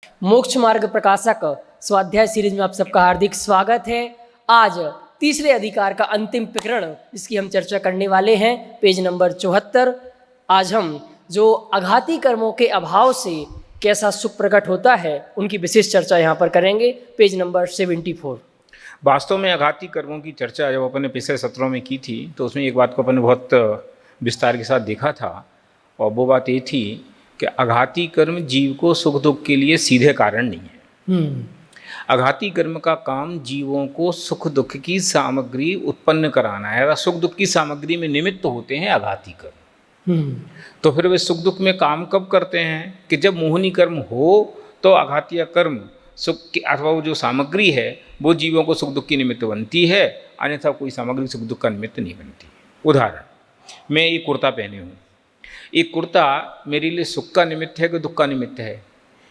मोक्ष मार्ग प्रकाशक स्वाध्याय सीरीज में आप सबका हार्दिक स्वागत है। आज तीसरे अधिकार का अंतिम प्रकरण जिसकी हम चर्चा करने वाले हैं, पेज नंबर 74। आज हम जो आघाती कर्मों के अभाव से कैसा सुख प्रकट होता है उनकी विशेष चर्चा यहाँ पर करेंगे। Page number 74। वास्तव में आघाती कर्मों की चर्चा जब अपन ने पिछले सत्रों में की थी तो उसमें एक बात को अपन ने बहुत विस्तार के साथ देखा था, और वो बात ये थी कि आघाती कर्म जीव को सुख दुख के लिए सीधे कारण नहीं है। आघाती कर्म का काम जीवों को सुख दुख की सामग्री उत्पन्न कराना है। सुख दुख की सामग्री में निमित्त होते हैं आघाती कर्म। तो फिर वे सुख दुख में काम कब करते हैं कि जब मोहनी कर्म हो तो आघातीय कर्म सुख की अथवा वो जो सामग्री है वो जीवों को सुख दुख की निमित्त बनती है, अन्यथा कोई सामग्री सुख दुख का निमित्त नहीं बनती। उदाहरण, मैं एक कुर्ता पहने हूँ। एक कुर्ता मेरे लिए सुख का निमित्त है कि दुख का निमित्त है?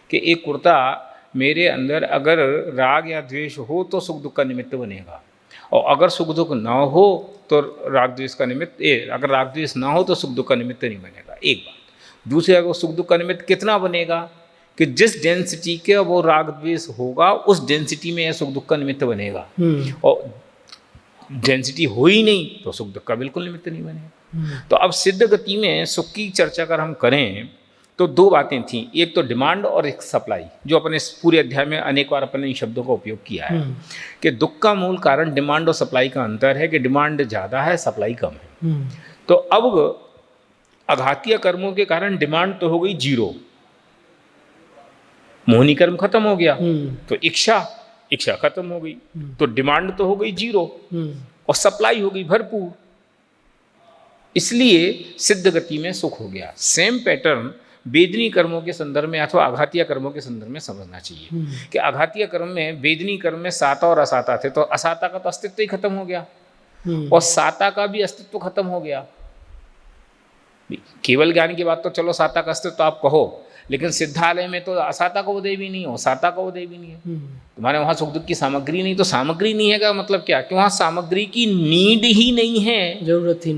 कि एक कुर्ता मेरे अंदर अगर राग या द्वेष हो तो सुख दुख का निमित्त बनेगा, और अगर सुख दुख ना हो तो राग द्वेष का निमित्त, अगर राग द्वेष ना हो तो सुख दुख का निमित्त नहीं बनेगा। एक बात। दूसरी, अगर सुख दुख का निमित्त कितना बनेगा कि जिस डेंसिटी के वो राग द्वेष होगा उस डेंसिटी में सुख दुख का निमित्त बनेगा, और डेंसिटी हो ही नहीं तो सुख दुख का बिल्कुल निमित्त नहीं बनेगा। तो अब सिद्ध गति में सुख की चर्चा अगर हम करें तो दो बातें थीं, एक तो डिमांड और एक सप्लाई, जो अपने इस पूरे अध्याय में अनेक बार अपने इन शब्दों का उपयोग किया है कि दुख का मूल कारण डिमांड और सप्लाई का अंतर है कि डिमांड ज़्यादा है, सप्लाई कम है। तो अब आघातीय कर्मों के कारण डिमांड तो हो गई जीरो, मोहनी कर्म खत्म हो गया, तो इच्छा खत्म हो गई, तो डिमांड तो हो गई जीरो और सप्लाई हो गई भरपूर। इसलिए सिद्ध गति में सुख हो गया। सेम पैटर्न वेदनी कर्मों के संदर्भ में अथवा आघातीय कर्मों के संदर्भ में समझना चाहिए कि आघातीय कर्म में, वेदनी कर्म में साता और असाता थे, तो असाता का तो अस्तित्व ही खत्म हो गया और साता का भी अस्तित्व खत्म हो गया। केवल ज्ञान की बात तो चलो साता का अस्तित्व आप कहो, लेकिन सिद्धालय में तो असाता का उदय भी नहीं हो, साता का उदय भी नहीं है। तुम्हारे वहाँ सुख दुख की सामग्री नहीं, तो सामग्री नहीं है का मतलब क्या कि वहाँ सामग्री की नीड ही नहीं है, जरूरत ही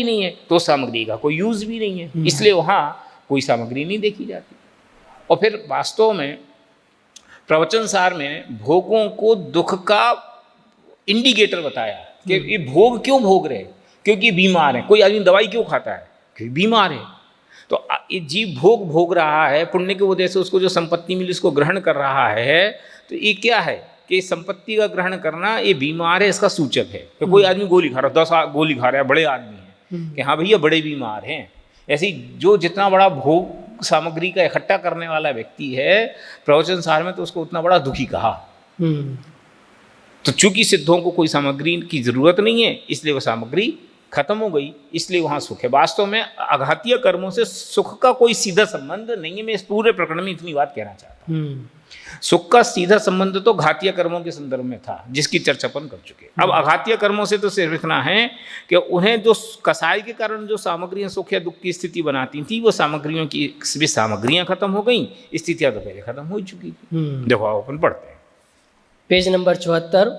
नहीं है, तो सामग्री का कोई यूज भी नहीं है, इसलिए वहाँ कोई सामग्री नहीं देखी जाती। और फिर वास्तव में प्रवचन सार में भोगों को दुख का इंडिकेटर बताया कि ये भोग क्यों भोग रहे, क्योंकि बीमार है। कोई आदमी दवाई क्यों खाता है? क्योंकि बीमार है। तो ये जीव भोग भोग रहा है, पुण्य की वजह से उसको जो संपत्ति मिली उसको ग्रहण कर रहा है, तो ये क्या है कि संपत्ति का ग्रहण करना ये बीमार है, इसका सूचक है। तो कोई आदमी गोली खा रहा है, 10 गोली खा रहा है, बड़े आदमी हैं कि हाँ भैया बड़े बीमार हैं। ऐसे ही जो जितना बड़ा भोग सामग्री का इकट्ठा करने वाला व्यक्ति है, प्रवचन सार में तो उसको उतना बड़ा दुखी कहा। तो चूंकि सिद्धों को कोई सामग्री की जरूरत नहीं है, इसलिए वह सामग्री खत्म हो गई, इसलिए वहाँ सुख है। वास्तव में आघातीय कर्मों से सुख का कोई सीधा संबंध नहीं है। मैं इस पूरे प्रकरण में इतनी बात कहना चाहता हूँ। सुख का सीधा संबंध तो घातीय कर्मों के संदर्भ में था, जिसकी चर्चा अपन कर चुके। अब आघातीय कर्मों से तो सिर्फ इतना है कि उन्हें जो कसाई के कारण जो सामग्रियां सुख या दुख की स्थिति बनाती थी, वो सामग्रियों की भी सामग्रियां खत्म हो गई, स्थितियां तो पहले खत्म हो चुकी थी। देखो अपन पढ़ते हैं पेज नंबर 74।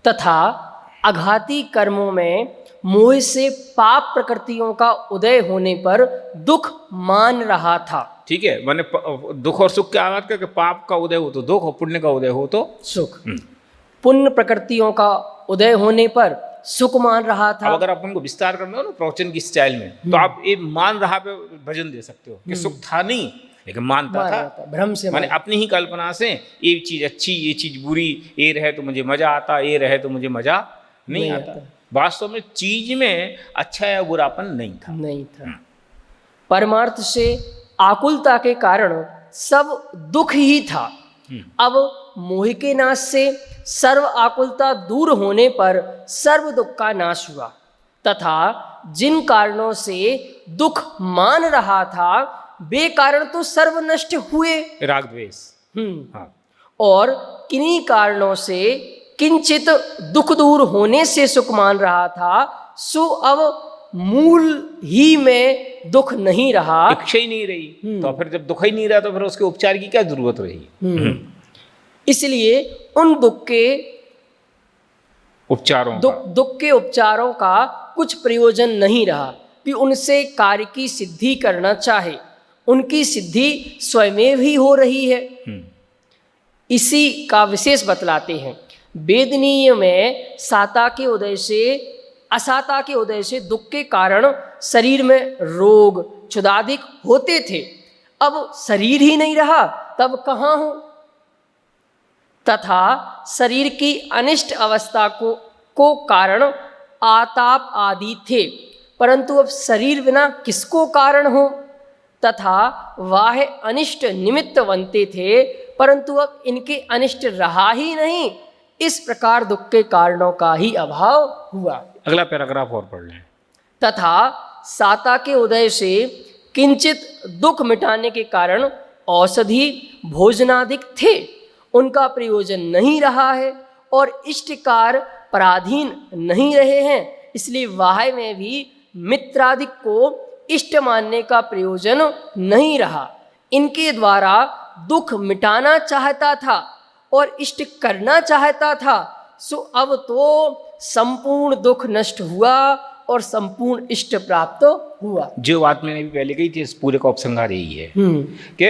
तथा आघाती कर्मों में मोह से पाप प्रकृतियों का उदय होने पर दुख मान रहा था। ठीक है, मैंने दुख और सुख की बात कर, पाप का उदय हो तो दुख और पुण्य का उदय हो तो सुख। पुण्य प्रकृतियों का उदय होने पर सुख मान रहा था। अब अगर अपन को विस्तार करना हो ना प्रवचन की स्टाइल में, तो आप ये मान रहा पे भजन दे सकते हो कि सुख था नहीं लेकिन मानता था, भ्रम से, माने अपनी ही कल्पना से ये चीज अच्छी, ये चीज बुरी, ये रहे तो मुझे मजा आता, ये रहे तो मुझे मजा नहीं आता। वास्तव में चीज में अच्छा या बुरापन नहीं था। परमार्थ से आकुलता के कारण सब दुख ही था। अब मोह के नाश से सर्व आकुलता दूर होने पर सर्व दुख का नाश हुआ, तथा जिन कारणों से दुख मान रहा था वे कारण तो सर्व नष्ट हुए, राग द्वेष। और किन्हीं कारणों से किंचित दुख दूर होने से सुख मान रहा था, सो अब मूल ही में दुख नहीं रहा, इच्छा ही नहीं रही। तो फिर जब दुख ही नहीं रहा तो फिर उसके उपचार की क्या जरूरत रही? इसलिए उन दुख के उपचारों का कुछ प्रयोजन नहीं रहा कि उनसे कार्य की सिद्धि करना चाहे। उनकी सिद्धि स्वयं ही हो रही है। इसी का विशेष बतलाते हैं। वेदनीय में साता के उदय से असाता के उदय से दुख के कारण शरीर में रोग क्षुधाधिक होते थे। अब शरीर ही नहीं रहा तब कहाँ हो। तथा शरीर की अनिष्ट अवस्था को कारण आताप आदि थे, परंतु अब शरीर बिना किसको कारण हो। तथा वाह अनिष्ट निमित्त बनते थे, परंतु अब इनके अनिष्ट रहा ही नहीं। इस प्रकार दुख के कारणों का ही अभाव हुआ। अगला पैराग्राफ और पढ़ लें। तथा साता के उदय से किंचित दुख मिटाने के कारण औषधि भोजनादिक थे, उनका प्रयोजन नहीं रहा है और इष्टकार पराधीन नहीं रहे हैं। इसलिए वाह में भी मित्रादिक को इष्ट मानने का प्रयोजन नहीं रहा। इनके द्वारा दुख मिटाना चाहता था और इष्ट करना चाहता था, सो अब तो संपूर्ण दुख नष्ट हुआ और संपूर्ण इष्ट प्राप्त हुआ। जो बात मैंने भी पहले कही थी, इस पूरे का उपसंहार यही है कि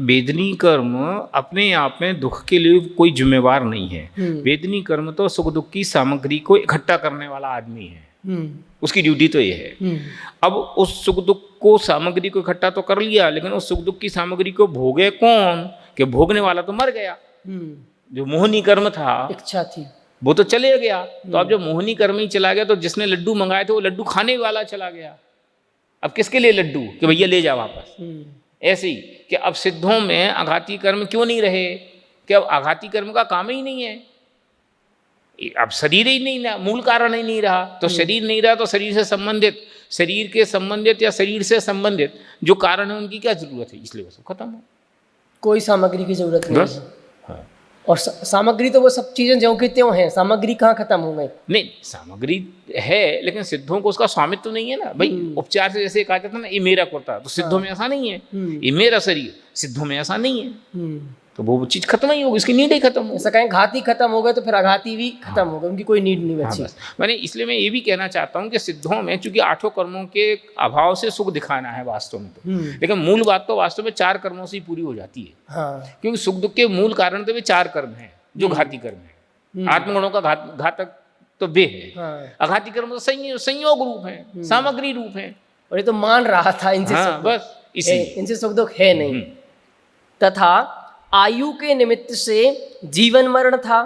वेदनी कर्म अपने आप में दुख के लिए कोई जिम्मेवार नहीं है। वेदनी कर्म तो सुख दुख की सामग्री को इकट्ठा करने वाला आदमी है, उसकी ड्यूटी तो ये है। अब उस सुख दुख को सामग्री को इकट्ठा तो कर लिया, लेकिन उस सुख दुख की सामग्री को भोगे कौन? कि भोगने वाला तो मर गया। जो मोहनी कर्म था, इच्छा थी, वो तो चले गया। तो अब जब मोहनी कर्म ही चला गया तो जिसने लड्डू मंगाए थे वो लड्डू खाने वाला चला गया। अब किसके लिए लड्डू? कि भैया ले जा वापस। ऐसे ही कि अब सिद्धों में आघाती कर्म क्यों नहीं रहे? कि अब आघाती कर्म का काम ही नहीं है। अब शरीर ही नहीं रहा, मूल कारण ही नहीं रहा। तो शरीर नहीं रहा तो शरीर से संबंधित, शरीर के संबंधित या शरीर से संबंधित जो कारण है उनकी क्या जरूरत है? इसलिए वो सब खत्म हो, कोई सामग्री की जरूरत नहीं बस। है। हाँ। और सामग्री तो वो सब चीजें ज्यों की त्यों हैं, सामग्री कहाँ खत्म हो गई? नहीं, सामग्री है लेकिन सिद्धों को उसका स्वामित्व तो नहीं है ना भाई। उपचार से जैसे कहा जाता है ना, ये मेरा कुर्ता, तो सिद्धों में ऐसा नहीं है। ये मेरा शरीर, सिद्धों में ऐसा नहीं है। तो वो चीज खत्म ही होगी, उसकी नीड ही खत्म होगी। ऐसा कहें घाती खत्म हो गए तो फिर आघाती भी खत्म हो गए, उनकी कोई नीड नहीं बची। मैंने इसलिए मैं ये भी कहना चाहता हूँ कि सिद्धों में चूंकि 8 कर्मों के अभाव से सुख दिखाना है वास्तव में तो, लेकिन मूल बात तो वास्तव में 4 कर्मों से ही पूरी हो जाती है। हाँ। क्योंकि सुख दुख के मूल कारण तो वे 4 कर्म हैं जो घाती कर्म है। आत्मगुणों का घातक तो वे है। हाँ। अघाती कर्म तो संयोग रूप है, सामग्री रूप है। और ये तो मान रहा था इनसे बस इनसे सुख दुख है नहीं। तथा आयु के निमित्त से जीवन मरण था,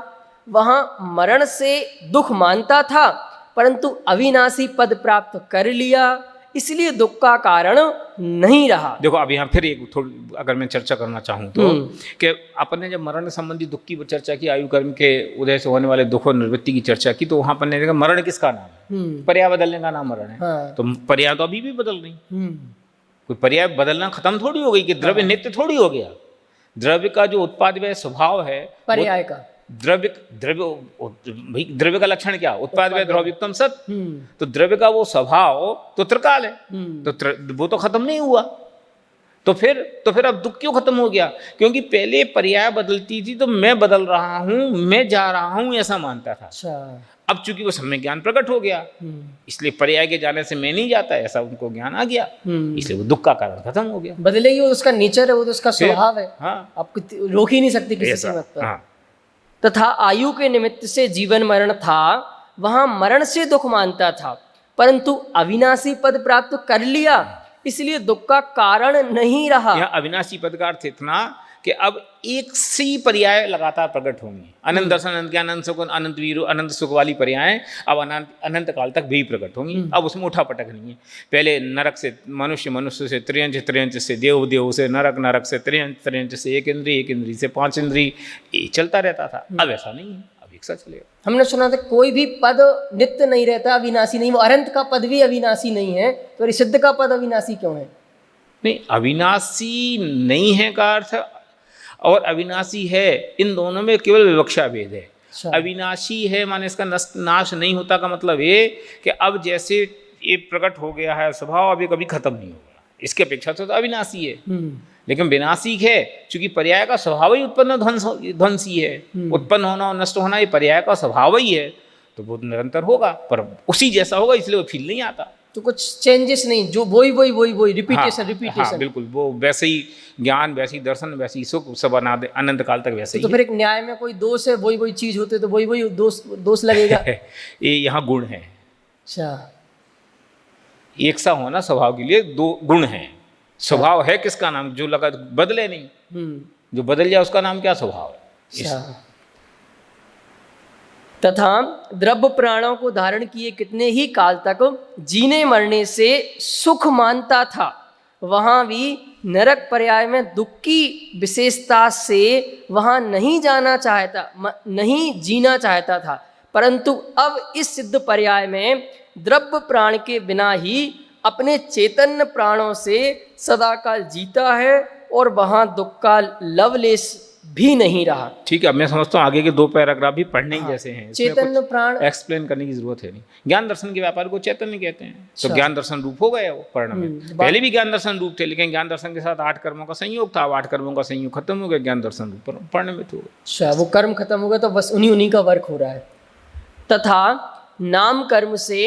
वहाँ मरण से दुख मानता था, परंतु अविनाशी पद प्राप्त कर लिया, इसलिए दुख का कारण नहीं रहा। देखो अब यहाँ फिर एक थोड़ी अगर मैं चर्चा करना चाहूँ तो कि अपन ने जब मरण संबंधी दुख की चर्चा की, आयु कर्म के उदय से होने वाले दुख और निवृत्ति की चर्चा की, तो वहाँ अपन ने देखा मरण किसका नाम है? पर्याय बदलने का नाम मरण है। हाँ। तो पर्याय तो अभी भी बदल रही, कोई पर्याय बदलना खत्म थोड़ी हो गई कि द्रव्य नित्य थोड़ी हो गया। द्रव्य का जो उत्पाद व्यय स्वभाव है, पर्याय का द्रव्य भाई द्रव्य का लक्षण क्या? उत्पाद व्यय द्रव्युक्तम सत। तो द्रव्य का वो स्वभाव तो त्रिकाल है, तो वो तो खत्म नहीं हुआ। तो फिर अब दुख क्यों खत्म हो गया? क्योंकि पहले पर्याय बदलती थी तो मैं बदल रहा हूं, मैं जा रहा हूं, ऐसा मानता था। अच्छा। अब चूंकि वो सम्यक ज्ञान प्रकट हो गया, इसलिए पर्याय के जाने से मैं नहीं जाता, ऐसा उनको ज्ञान आ गया, इसलिए वो दुख का कारण खत्म हो गया। बदलेगी, वो उसका नेचर है, वो तो उसका स्वभाव है। हाँ। आप रोक ही नहीं सकते किसी से मत पर। तथा आयु के निमित्त से जीवन मरण था, वहां मरण से दुख मानता था, परंतु अविनाशी पद प्राप्त कर लिया, इसलिए दुख का कारण नहीं रहा। यहाँ अविनाशी पद का अर्थ इतना कि अब एक सी पर्याय लगातार प्रकट होंगी। अनंत दर्शन, अनंत ज्ञान, अनंत सुख, अनंत वीर, अनंत सुख वाली पर्याय अब अनंत काल तक भी प्रकट होंगी। अब उसमें उठा पटक नहीं है। पहले नरक से मनुष्य, मनुष्य से त्रियंच, त्रियंच से देव, देव से नरक, नरक से त्रियंच, त्रियंच से एक इंद्री, एक इंद्री से 5 इंद्री, ये चलता रहता था। अब ऐसा नहीं है, अब एक साथ चलेगा। हमने सुना था कोई भी पद नित्य नहीं रहता, अविनाशी नहीं। वो अनंत का पद भी अविनाशी नहीं है, तो सिद्ध का पद अविनाशी क्यों है? नहीं, अविनाशी नहीं है का अर्थ और अविनाशी है, इन दोनों में केवल विवक्षा भेद है। अविनाशी है माने इसका नाश नहीं होता का मतलब ये कि अब जैसे ये प्रकट हो गया है स्वभाव, अब ये कभी खत्म नहीं होगा, इसके अपेक्षा तो अविनाशी है। लेकिन विनाशी है चूंकि पर्याय का स्वभाव ही उत्पन्न ध्वंसी है। उत्पन्न होना और नष्ट होना ये पर्याय का स्वभाव ही है, तो वो निरंतर होगा, पर उसी जैसा होगा, इसलिए वो फील नहीं आता। तो कुछ चेंजेस नहीं, जो वही रिपीटेशन हाँ, रिपीटेशन। बिल्कुल, वो वैसे ही ज्ञान, वैसे ही दर्शन, वैसे ही सुख, सब अनंत काल तक वैसे तो ही फिर एक न्याय में कोई दोष है, वही चीज होते तो वही दोष लगेगा। है। ये यहाँ गुण है, अच्छा। एक सा होना स्वभाव के लिए दो गुण हैं। स्वभाव है किसका नाम, जो लगा बदले नहीं, जो बदल जाए उसका नाम क्या स्वभाव है। अच्छा। तथा द्रव्य प्राणों को धारण किए कितने ही काल तक जीने मरने से सुख मानता था, वहां भी नरक पर्याय में दुख की विशेषता से वहां नहीं जाना चाहता, नहीं जीना चाहता था, परंतु अब इस सिद्ध पर्याय में द्रव्य प्राण के बिना ही अपने चैतन्य प्राणों से सदाकाल जीता है और वहां दुख का लवलेश भी नहीं रहा। ठीक है, अब मैं समझता हूँ आगे के 2 पैराग्राफ भी पढ़ने ही जैसे हैं, चैतन्य प्राण एक्सप्लेन करने की जरूरत है नहीं। ज्ञान दर्शन के व्यापार को चैतन्य कहते हैं, तो ज्ञान दर्शन रूप हो गया वो पर्ण में। पहले भी ज्ञान दर्शन रूप थे, लेकिन ज्ञान दर्शन के साथ 8 कर्मों का संयोग था, अब 8 कर्मों का संयोग खत्म हो गया, ज्ञान दर्शन रूप पर्ण में हो गया। अच्छा, वो कर्म खत्म हो गया तो बस उन्हीं का वर्क हो रहा है। तथा नाम कर्म से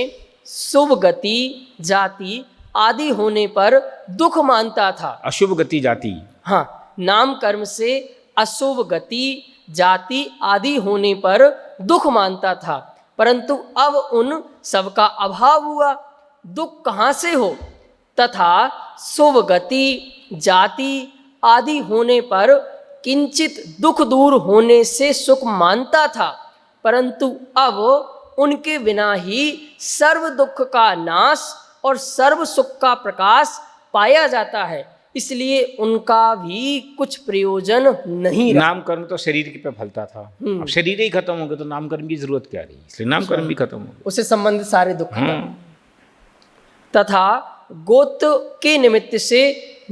शुभ गति जाति आदि होने पर दुख मानता था। अशुभ गति जाति, हाँ, नाम कर्म से अशुभ गति जाति आदि होने पर दुख मानता था, परंतु अब उन सबका अभाव हुआ, दुख कहाँ से हो। तथा शुभ गति जाति आदि होने पर किंचित दुख दूर होने से सुख मानता था, परंतु अब उनके बिना ही सर्व दुख का नाश और सर्व सुख का प्रकाश पाया जाता है, इसलिए उनका भी कुछ प्रयोजन नहीं रहा। नाम कर्म तो शरीर के पे फलता था, अब शरीर ही खत्म हो गया तो नाम कर्म की जरूरत क्या रही, इसलिए नाम कर्म भी खत्म हो गया, उससे संबंधित सारे दुख। तथा गोत्र के निमित्त से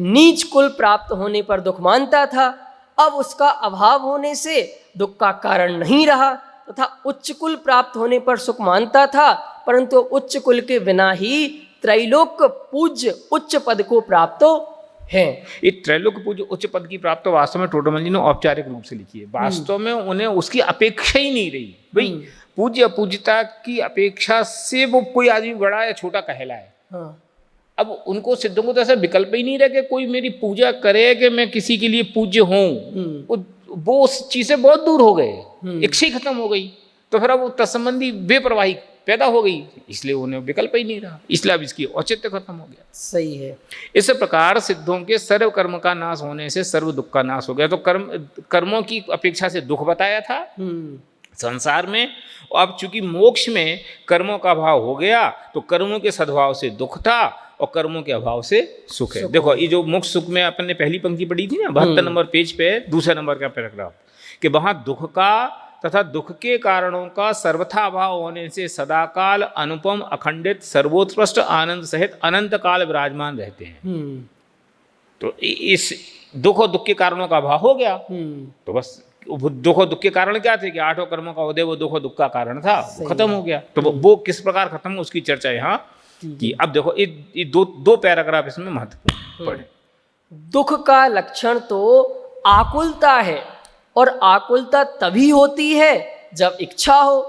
नीच कुल प्राप्त होने पर दुख मानता था, अब उसका अभाव होने से दुख का कारण नहीं रहा। तथा उच्च कुल प्राप्त होने पर सुख मानता था, परंतु उच्च कुल के बिना ही त्रैलोक पूज्य उच्च पद को प्राप्त है। ये त्रैलोक पूज्य उच्च पद की प्राप्त वास्तव में टोडरमल जी ने औपचारिक रूप से लिखी है, वास्तव में उन्हें उसकी अपेक्षा ही नहीं रही। भाई पूज्य अपूज्यता की अपेक्षा से वो कोई आदमी बड़ा या छोटा कहलाए, हाँ। अब उनको सिद्धों को तो ऐसा विकल्प ही नहीं रहा कि कोई मेरी पूजा करे कि मैं किसी के लिए पूज्य हूँ, वो उस चीज से बहुत दूर हो गए, इच्छा ही खत्म हो गई, तो फिर अब वो तत्संबंधी बेपरवाही पैदा हो गई, इसलिए उन्हें विकल्प ही नहीं रहा, इसलिए अब इसकी औचित्य खत्म हो गया। सही है। इस प्रकार सिद्धों के सर्व कर्म का नाश होने से सर्व दुख का नाश हो गया। तो कर्मों की अपेक्षा से दुख बताया था संसार में, अब चूंकि मोक्ष में कर्मों का अभाव हो गया तो कर्मों के सद्भाव से दुख था और कर्मों के अभाव से सुख है। देखो ये जो मोक्ष सुख में अपन ने पहली पंक्ति पढ़ी थी ना 72 नंबर पेज पे, दूसरे नंबर का पैराग्राफ, कि वहां दुख का तथा दुख के कारणों का सर्वथा अभाव होने से सदाकाल अनुपम अखंडित सर्वोत्कृष्ट आनंद सहित अनंत काल विराजमान रहते हैं। तो इस दुख और दुख के कारणों का अभाव हो गया, तो बस दुख और दुख के कारण क्या थे कि 8 कर्मों का उदय वो दुख और दुख का कारण था, वो खत्म हो गया। तो वो किस प्रकार खत्म हो उसकी चर्चा यहाँ की। अब देखो ये दो पैराग्राफ इसमें महत्वपूर्ण पढ़े। दुख का लक्षण तो आकुलता है, और आकुलता तभी होती है जब इच्छा हो,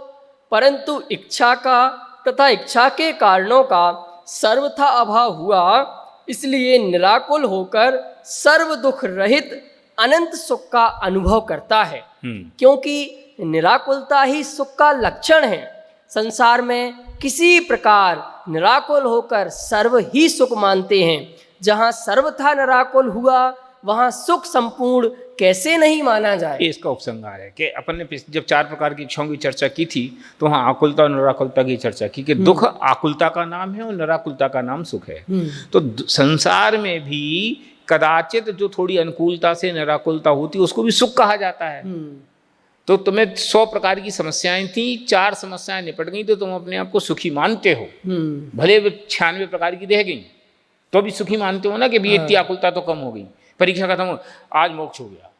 परंतु इच्छा का तथा इच्छा के कारणों का सर्वथा अभाव हुआ, इसलिए निराकुल होकर सर्व दुख रहित अनंत सुख का अनुभव करता है। क्योंकि निराकुलता ही सुख का लक्षण है। संसार में किसी प्रकार निराकुल होकर सर्व ही सुख मानते हैं, जहाँ सर्वथा निराकुल हुआ वहाँ सुख संपूर्ण कैसे नहीं माना जाए। ये इसका उपसंहार है कि अपन ने जब 4 प्रकार की इच्छाओं की चर्चा की थी तो वहाँ आकुलता और निराकुलता की चर्चा की कि दुख आकुलता का नाम है और निराकुलता का नाम सुख है। तो संसार में भी कदाचित जो थोड़ी अनुकूलता से निराकुलता होती उसको भी सुख कहा जाता है। तो तुम्हें 100 प्रकार की समस्याएं थी, 4 समस्याएं निपट गई तो तुम अपने आप को सुखी मानते हो, भले 96 प्रकार की रह गई तो भी सुखी मानते हो ना कि भी इतनी आकुलता तो कम हो गई, परीक्षा खत्म हो, आज मोक्ष हो गया,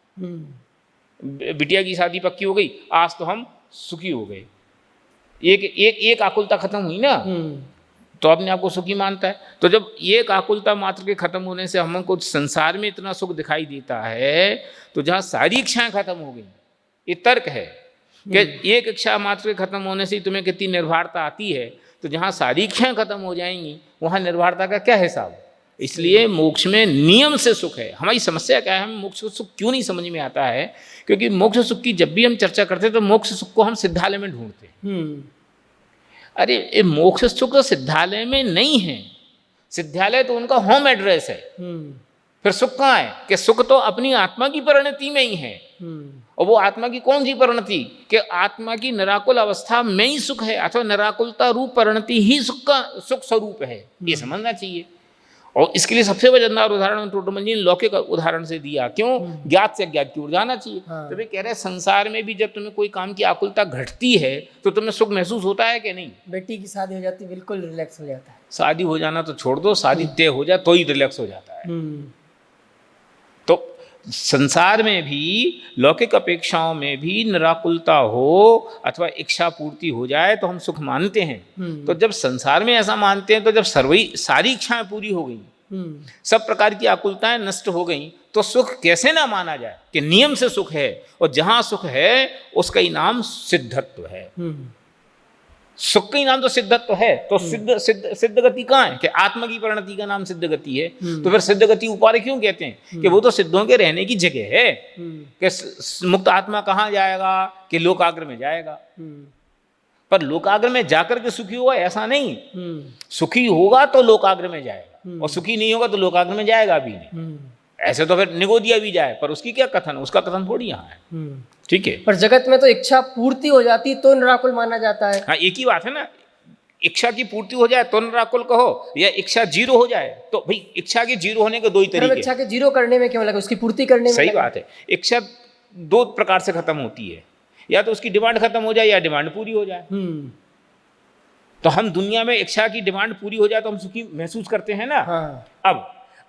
बिटिया की शादी पक्की हो गई, आज तो हम सुखी हो गए। एक आकुलता खत्म हुई ना, तो अपने आप को सुखी मानता है। तो जब एक आकुलता मात्र के खत्म होने से हमको संसार में इतना सुख दिखाई देता है, तो जहाँ सारी इच्छाएं खत्म हो गई, ये तर्क है कि एक इच्छा मात्र के खत्म होने से तुम्हें कितनी निर्भरता आती है तो जहाँ सारी इच्छाएं खत्म हो जाएंगी वहाँ निर्भरता का क्या हिसाब। इसलिए मोक्ष में नियम से सुख है। हमारी समस्या क्या है, हमें मोक्ष सुख क्यों नहीं समझ में आता है, क्योंकि मोक्ष सुख की जब भी हम चर्चा करते हैं तो मोक्ष सुख को हम सिद्धालय में ढूंढते हैं। अरे ये मोक्ष सुख तो सिद्धालय में नहीं है, सिद्धालय तो उनका होम एड्रेस है। फिर सुख कहाँ है, कि सुख तो अपनी आत्मा की परिणति में ही है। और वो आत्मा की कौन सी परिणति, कि आत्मा की निराकुल अवस्था में ही सुख है, अथवा निराकुलता रूप परिणति ही सुख का सुख स्वरूप है, ये समझना चाहिए। और इसके लिए सबसे वजनदार उदाहरण टोटोमल जी ने लौकिक उदाहरण से दिया। क्यों, ज्ञात से अज्ञात की ओर जाना चाहिए। तो वे कह रहे हैं संसार में भी जब तुम्हें कोई काम की आकुलता घटती है तो तुम्हें सुख महसूस होता है कि नहीं। बेटी की शादी हो जाती है, बिल्कुल रिलैक्स हो जाता है। शादी हो जाना तो छोड़ दो, शादी तय हो जाए तो ही रिलैक्स हो जाता है। तो संसार में भी लौकिक अपेक्षाओं में भी निराकुलता हो अथवा इच्छा पूर्ति हो जाए तो हम सुख मानते हैं। तो जब संसार में ऐसा मानते हैं तो जब सारी इच्छाएं पूरी हो गई, सब प्रकार की आकुलताएं नष्ट हो गई, तो सुख कैसे ना माना जाए कि नियम से सुख है। और जहां सुख है उसका ही नाम सिद्धत्व है। सुख का ही नाम तो सिद्धत्व है। तो सिद्ध गति कहाँ है, कि आत्मा की परिणति का नाम सिद्ध गति है। तो फिर सिद्ध गति उपारे क्यों कहते हैं, कि वो तो सिद्धों के रहने की जगह है। कि मुक्त आत्मा कहाँ जाएगा, कि लोकाग्र में जाएगा। पर लोकाग्र में जाकर के सुखी होगा ऐसा नहीं, सुखी होगा तो लोकाग्र में जाएगा, और सुखी नहीं होगा तो लोकाग्र में जाएगा भी नहीं। ऐसे तो फिर निगोदिया भी जाए, पर उसकी क्या कथन, उसका कथन थोड़ी यहाँ है। ठीक है, पर जगत में तो इच्छा पूर्ति हो जाती तो निराकुल माना जाता है। हाँ, एक ही बात है ना, इच्छा की पूर्ति हो जाए तो निराकुल कहो, या इच्छा जीरो हो जाए तो भाई इच्छा के जीरो होने के दो ही तरीके। इच्छा के जीरो करने में क्यों लगा, उसकी पूर्ति करने में। सही बात है, इच्छा दो प्रकार से खत्म होती है, या तो उसकी डिमांड खत्म हो जाए या डिमांड पूरी हो जाए। तो हम दुनिया में इच्छा की डिमांड पूरी हो जाए तो हम सुखी महसूस करते हैं ना। हाँ।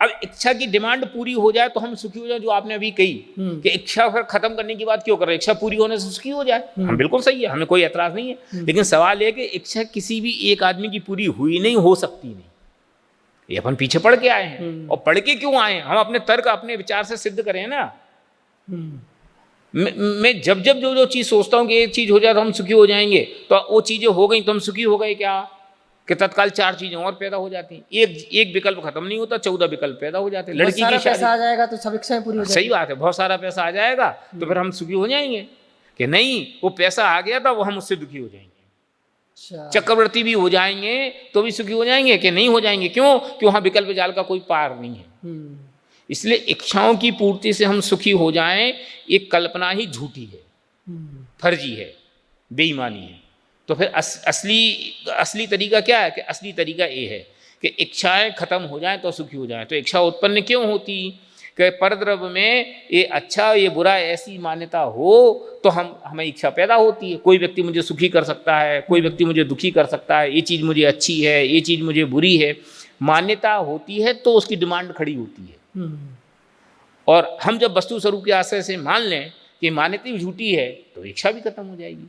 अब इच्छा की डिमांड पूरी हो जाए तो हम सुखी हो जाए, जो आपने अभी कही कि इच्छा खत्म करने की बात क्यों कर रहे हैं, इच्छा पूरी होने से सुखी हो जाए, हम बिल्कुल सही है, हमें कोई एतराज नहीं है। लेकिन सवाल है कि इच्छा किसी भी एक आदमी की पूरी हुई नहीं, हो सकती नहीं। ये अपन पीछे पढ़ के आए हैं, और पढ़ के क्यों आए हैं, हम अपने तर्क अपने विचार से सिद्ध करें ना। मैं जब जब जो चीज़ सोचता हूँ कि एक चीज़ हो जाए तो हम सुखी हो जाएंगे, तो वो चीज़ें हो गई तो हम सुखी हो गए क्या, कि तत्काल 4 चीजें और पैदा हो जाती हैं। एक विकल्प खत्म नहीं होता, 14 विकल्प पैदा हो जाते हैं। लड़की की शादी आ जाएगा तो सब इच्छाएं पूरी हो जाएगी। सही बात है, बहुत सारा पैसा आ जाएगा तो फिर हम सुखी हो जाएंगे, कि नहीं वो पैसा आ गया था वो हम उससे दुखी हो जाएंगे। चक्रवर्ती भी हो जाएंगे तो भी सुखी हो जाएंगे, कि नहीं हो जाएंगे। क्यों, कि वहाँ विकल्प जाल का कोई पार नहीं है। इसलिए इच्छाओं की पूर्ति से हम सुखी हो जाएं, एक कल्पना ही झूठी है, फर्जी है, बेईमानी है। तो फिर असली तरीका क्या है, कि असली तरीका ये है कि इच्छाएं खत्म हो जाएं तो सुखी हो जाएं। तो इच्छा उत्पन्न क्यों होती, कि परद्रव्य में ये अच्छा ये बुरा ऐसी मान्यता हो तो हमें इच्छा पैदा होती है। कोई व्यक्ति मुझे सुखी कर सकता है, कोई व्यक्ति मुझे दुखी कर सकता है, ये चीज़ मुझे अच्छी है, ये चीज़ मुझे बुरी है। मान्यता होती है तो उसकी डिमांड खड़ी होती है। और हम जब वस्तु स्वरूप के आश्रय से मान लें कि मान्यता भी झूठी है तो इच्छा भी खत्म हो जाएगी।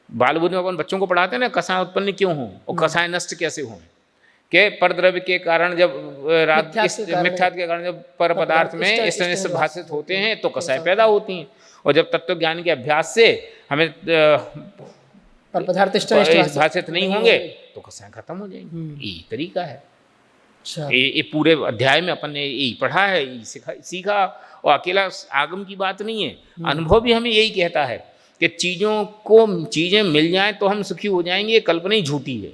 बाल बुद्ध में अपन बच्चों को पढ़ाते हैं ना, कसाय उत्पन्न क्यों हो और कसाय नष्ट कैसे हों, के परद्रव्य के कारण जब मिथ्यात्व के कारण जब पर पदार्थ में इस तरह से भाषित होते हैं तो कसाय पैदा होती हैं। और जब तत्व ज्ञान के अभ्यास से हमें पर पदार्थ भाषित नहीं होंगे तो कसाय खत्म हो जाएंगे। यही तरीका है। ये पूरे अध्याय में अपन ने यही पढ़ा है, यही सीखा। और अकेला आगम की बात नहीं है, अनुभव भी हमें यही कहता है कि चीज़ें मिल जाएं तो हम सुखी हो जाएंगे, कल्पना ही झूठी है।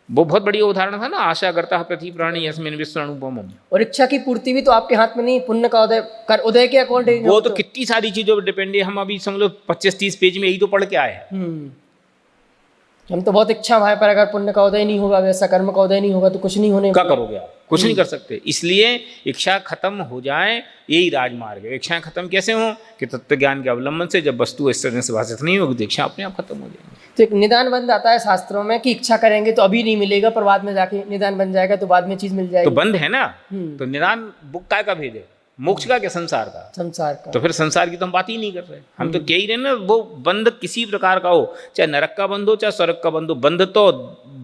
वो बहुत बढ़िया उदाहरण था ना, आशा करता है प्रति प्राणी यस्मिन् विश्वानुपमम्। और इच्छा की पूर्ति भी तो आपके हाथ में नहीं, पुण्य का उदय के अकॉर्डिंग वो तो कितनी सारी चीज़ों पर डिपेंड है। हम अभी समझ लो 25-30 पेज में यही तो पढ़ के आए हैं। हम तो बहुत इच्छा है, पर अगर पुण्य का उदय नहीं होगा, वैसा कर्म का उदय नहीं होगा तो कुछ नहीं होने। क्या करोगे आप, कुछ नहीं कर सकते। इसलिए इच्छा खत्म हो जाए यही राजमार्ग है। इच्छाएं खत्म कैसे हों, कि तत्व ज्ञान के अवलंबन से जब वस्तु इस तरह से भाषित नहीं होगी तो इच्छा अपने आप खत्म हो जाएगी। तो एक निदान बंद आता है शास्त्रों में कि इच्छा करेंगे तो अभी नहीं मिलेगा, पर बाद में जाके निदान बन जाएगा तो बाद में चीज मिल जाएगी। तो बंद है ना, तो निदान बुक काय का भेद है, मोक्ष का क्या संसार का। तो फिर संसार की तो हम बात ही नहीं कर रहे, हम तो कह ही रहे ना, वो बंध किसी प्रकार का हो, चाहे नरक का बंध हो चाहे स्वर्ग का बंध हो, बंध तो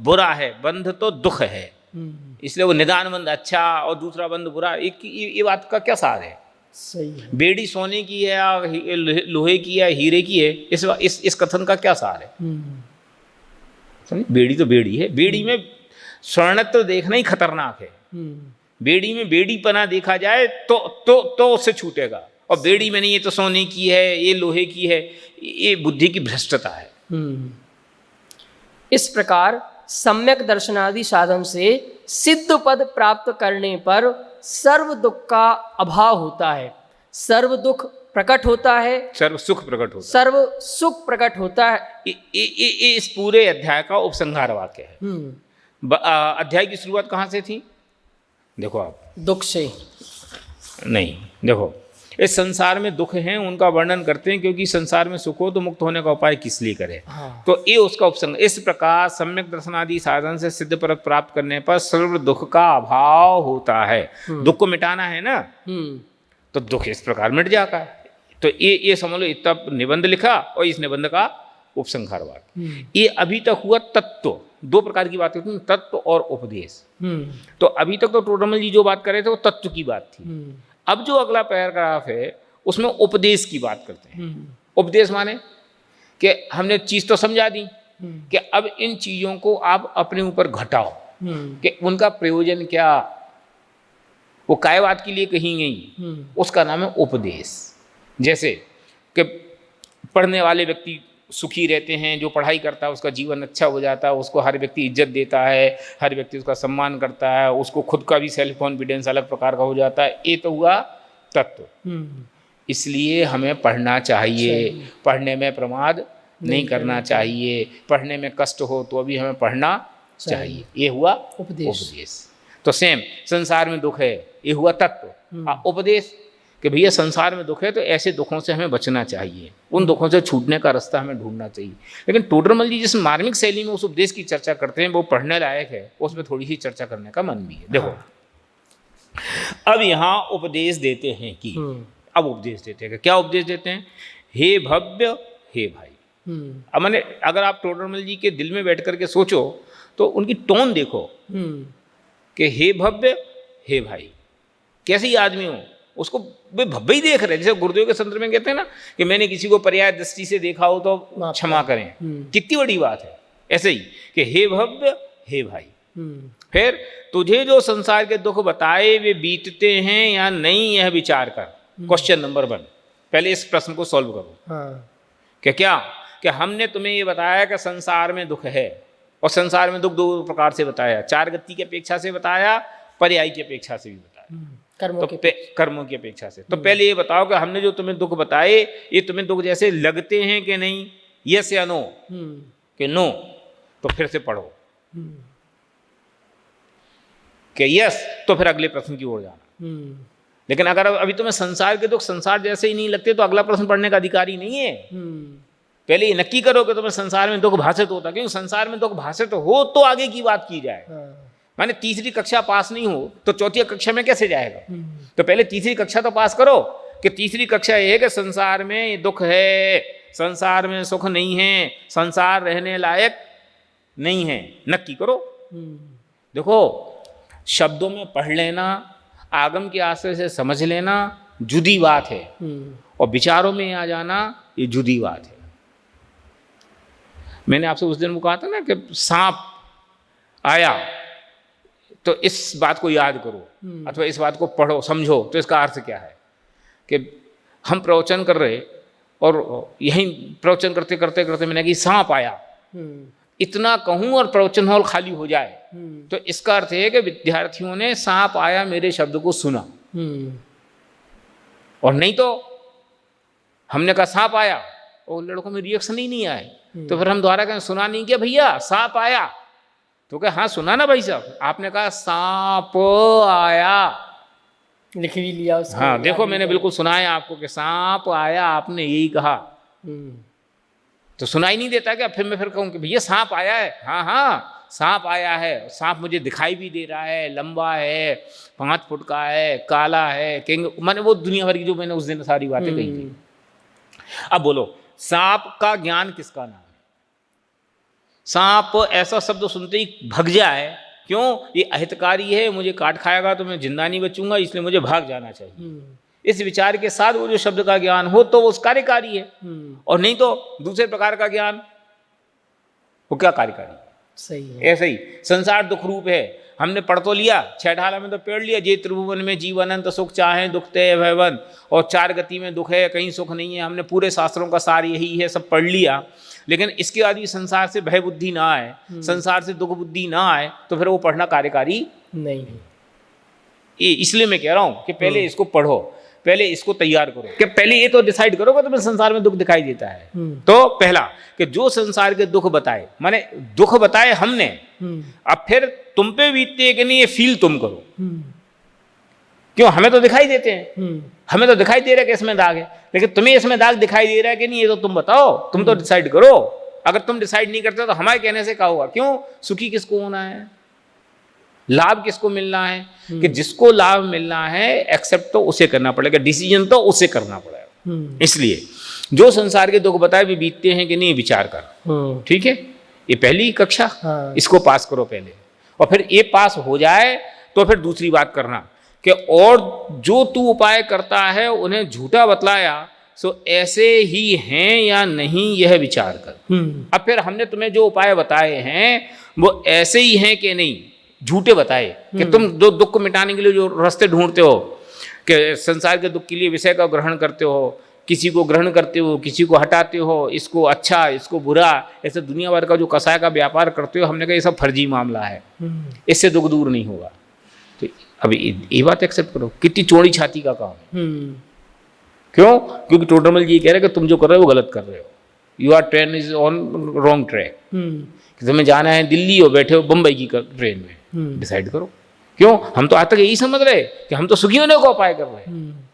बुरा है, बंध तो दुख है। इसलिए वो निदान बंध अच्छा और दूसरा बंध बुरा, ये बात का क्या सार है। सही है। बेड़ी सोने की है या लोहे की है, हीरे की है, इस कथन का क्या सार है। बेड़ी तो बेड़ी है, बेड़ी में स्वर्णत्व देखना ही खतरनाक है। बेड़ी में बेड़ीपना देखा जाए तो उससे छूटेगा, और बेड़ी में नहीं, ये तो सोने की है, ये लोहे की है, ये बुद्धि की भ्रष्टता है। इस प्रकार सम्यक दर्शनादि साधन से सिद्ध पद प्राप्त करने पर सर्व दुख का अभाव होता है, सर्व दुख प्रकट होता है, सर्व सुख प्रकट होता है, सर्व सुख प्रकट होता है। ये इस पूरे अध्याय का उपसंहार वाक्य है। अध्याय की शुरुआत कहाँ से थी? देखो आप, दुख से नहीं, देखो इस संसार में दुख हैं, उनका वर्णन करते हैं, क्योंकि संसार में सुख हो तो मुक्त होने का उपाय किस लिए करे। तो ये उसका उपसंग। इस प्रकार सम्यक दर्शनादि साधन से सिद्ध पद प्राप्त करने पर सर्व दुख का अभाव होता है। दुख को मिटाना है ना, तो दुख इस प्रकार मिट जाता है। तो ये समझ लो, इतना निबंध लिखा और इस निबंध का उपसंहार वाक्य। ये अभी तक हुआ तत्व। दो प्रकार की बात होती है, तत्व और उपदेश। तो अभी तक तो टोडरमल जी जो बात कर रहे थे वो तत्व की बात थी। अब जो अगला पैराग्राफ है उसमें उपदेश की बात करते हैं। उपदेश माने कि हमने चीज तो समझा दी कि अब इन चीजों को आप अपने ऊपर घटाओ कि उनका प्रयोजन क्या, वो कायवाद के लिए कही गई, उसका नाम है उपदेश। जैसे कि पढ़ने वाले व्यक्ति सुखी रहते हैं, जो पढ़ाई करता है उसका जीवन अच्छा हो जाता है, उसको हर व्यक्ति इज्जत देता है, हर व्यक्ति उसका सम्मान करता है, उसको खुद का भी सेल्फ कॉन्फिडेंस अलग प्रकार का हो जाता है। ये तो हुआ तत्व। इसलिए हमें पढ़ना चाहिए, पढ़ने में प्रमाद नहीं करना चाहिए, पढ़ने में कष्ट हो तो अभी हमें पढ़ना चाहिए। ये हुआ उपदेश। तो सेम संसार में दुख है, ये हुआ तत्व। उपदेश कि भैया संसार में दुख है तो ऐसे दुखों से हमें बचना चाहिए, उन दुखों से छूटने का रास्ता हमें ढूंढना चाहिए। लेकिन टोडरमल जी जिस मार्मिक शैली में उस उपदेश की चर्चा करते हैं वो पढ़ने लायक है, उसमें थोड़ी सी चर्चा करने का मन भी है। देखो अब यहाँ उपदेश देते हैं कि अब उपदेश देते हैं, क्या उपदेश देते हैं? हे भव्य, हे भाई। अब मैंने अगर आप टोडरमल जी के दिल में बैठ करके सोचो तो उनकी टोन देखो कि हे भव्य, हे भाई। कैसे ही आदमी हो उसको वे भव्य ही देख रहे हैं। जैसे गुरुदेव के संदर्भ में कहते हैं ना कि मैंने किसी को पर्याय दृष्टि से देखा हो तो क्षमा करें, कितनी बड़ी बात है। ऐसे ही कि हे भव्य, हे भाई। फिर तुझे जो संसार के दुख बताए वे बीतते हैं या नहीं, यह विचार कर। क्वेश्चन नंबर 1, पहले इस प्रश्न को सॉल्व करो कि क्या कि हमने तुम्हें ये बताया कि संसार में दुख है, और संसार में दुख दो प्रकार से बताया, चार गति की अपेक्षा से बताया, पर्याय की अपेक्षा से भी बताया, कर्मों की अपेक्षा से। तो पहले ये बताओ कि हमने जो तुम्हें दुख बताए ये तुम्हें दुख जैसे लगते हैं कि नहीं, यस या नो? कि नो, तो फिर से पढ़ो कि यस, तो फिर अगले प्रश्न की ओर जाना। लेकिन अगर अभी तुम्हें संसार के दुख संसार जैसे ही नहीं लगते तो अगला प्रश्न पढ़ने का अधिकारी नहीं है। पहले ये नक्की करो कि तुम्हें संसार में दुख भाषित होता, क्योंकि संसार में दुख भाषित हो तो आगे की बात की जाए। माने तीसरी कक्षा पास नहीं हो तो चौथी कक्षा में कैसे जाएगा? तो पहले तीसरी कक्षा तो पास करो कि तीसरी कक्षा ये है कि संसार में दुख है, संसार में सुख नहीं है, संसार रहने लायक नहीं है, नक्की करो। देखो शब्दों में पढ़ लेना, आगम के आश्रय से समझ लेना जुदी बात है, और विचारों में आ जाना ये जुदी बात है। मैंने आपसे उस दिन वो कहा था ना कि सांप आया, तो इस बात को याद करो अथवा इस बात को पढ़ो समझो। तो इसका अर्थ क्या है कि हम प्रवचन कर रहे और यही प्रवचन करते करते करते मैंने कि सांप आया, इतना कहूँ और प्रवचन हॉल खाली हो जाए, तो इसका अर्थ है कि विद्यार्थियों ने सांप आया मेरे शब्द को सुना। और नहीं तो हमने कहा सांप आया और लड़कों में रिएक्शन ही नहीं आए, तो फिर हम दोबारा कहें सुना नहीं क्या भैया, सांप आया? तो क्या हाँ सुना ना भाई साहब, आपने कहा सांप आया, लिख भी लिया उसको। हाँ देखो मैंने बिल्कुल सुनाया आपको कि सांप आया, आपने यही कहा। तो सुनाई नहीं देता क्या? फिर मैं फिर कहूँ कि भैया सांप आया है, हाँ हाँ सांप आया है, सांप मुझे दिखाई भी दे रहा है, लंबा है, 5 फुट का है, काला है, किंग, मैंने वो दुनिया भर की जो मैंने उस दिन सारी बातें कही थी। अब बोलो सांप का ज्ञान किसका नाम है? सांप ऐसा शब्द सुनते ही भग जाए, क्यों? ये अहितकारी है, मुझे काट खाएगा तो मैं जिंदा नहीं बचूंगा, इसलिए मुझे भाग जाना चाहिए। इस विचार के साथ वो जो शब्द का ज्ञान हो तो वो कार्यकारी है, और नहीं तो दूसरे प्रकार का ज्ञान वो क्या कार्यकारी? सही है। ऐसे ही संसार दुख रूप है, हमने पढ़ तो लिया, 6 ढाला में तो पढ़ लिया, जे त्रिभुवन में जीव अनंत सुख चाहे दुख ते भयवन, और 4 गति में दुख है कहीं सुख नहीं है, हमने पूरे शास्त्रों का सार यही है, सब पढ़ लिया। लेकिन इसके बाद भी संसार से भय बुद्धि ना आए, संसार से दुख बुद्धि ना आए, तो फिर वो पढ़ना कार्यकारी नहीं। इसलिए मैं कह रहा हूँ कि पहले इसको पढ़ो, पहले इसको तैयार करो, कि पहले ये तो डिसाइड करोगे तुम्हें संसार में दुख दिखाई देता है। तो पहला कि जो संसार के दुख बताए, माने दुख बताए हमने, अब फिर तुम पे बीतते हैं कि नहीं ये फील तुम करो। क्यों, हमें तो दिखाई देते हैं, हमें तो दिखाई दे रहा है कि इसमें दाग है, लेकिन तुम्हें इसमें दाग दिखाई दे रहा है कि नहीं ये तो तुम बताओ, तुम तो डिसाइड करो। अगर तुम डिसाइड नहीं करते तो हमारे कहने से क्या होगा? क्यों, सुखी किसको होना है, लाभ किसको मिलना है? कि जिसको लाभ मिलना है एक्सेप्ट तो उसे करना पड़ेगा, डिसीजन तो उसे करना पड़ेगा। इसलिए जो संसार के दुख बताए वे बीतते हैं कि नहीं विचार कर। ठीक है, ये पहली कक्षा, इसको पास करो पहले, और फिर ये पास हो जाए तो फिर दूसरी बात करना कि और जो तू उपाय करता है उन्हें झूठा बतलाया सो ऐसे ही हैं या नहीं यह विचार कर। अब फिर हमने तुम्हें जो उपाय बताए हैं वो ऐसे ही हैं कि नहीं, झूठे बताए कि तुम जो दुख को मिटाने के लिए जो रास्ते ढूंढते हो, कि संसार के दुख के लिए विषय का ग्रहण करते हो, किसी को ग्रहण करते हो, किसी को हटाते हो, इसको अच्छा इसको बुरा, ऐसे दुनिया भर का जो कसाय का व्यापार करते हो, हमने कहा ये सब फर्जी मामला है, इससे दुख दूर नहीं होगा। तो अब ये बात एक्सेप्ट करो, कितनी चौड़ी छाती का काम है। क्यों? क्योंकि टोटरमल जी कह रहे हैं कि तुम जो कर रहे हो वो गलत कर रहे हो, you are train is on wrong track. तुम्हें जाना है दिल्ली और बैठे हो बम्बई की ट्रेन में, डिसाइड करो। क्यों, हम तो आज तक यही समझ रहे कि हम तो सुखी होने का उपाय कर रहे हैं,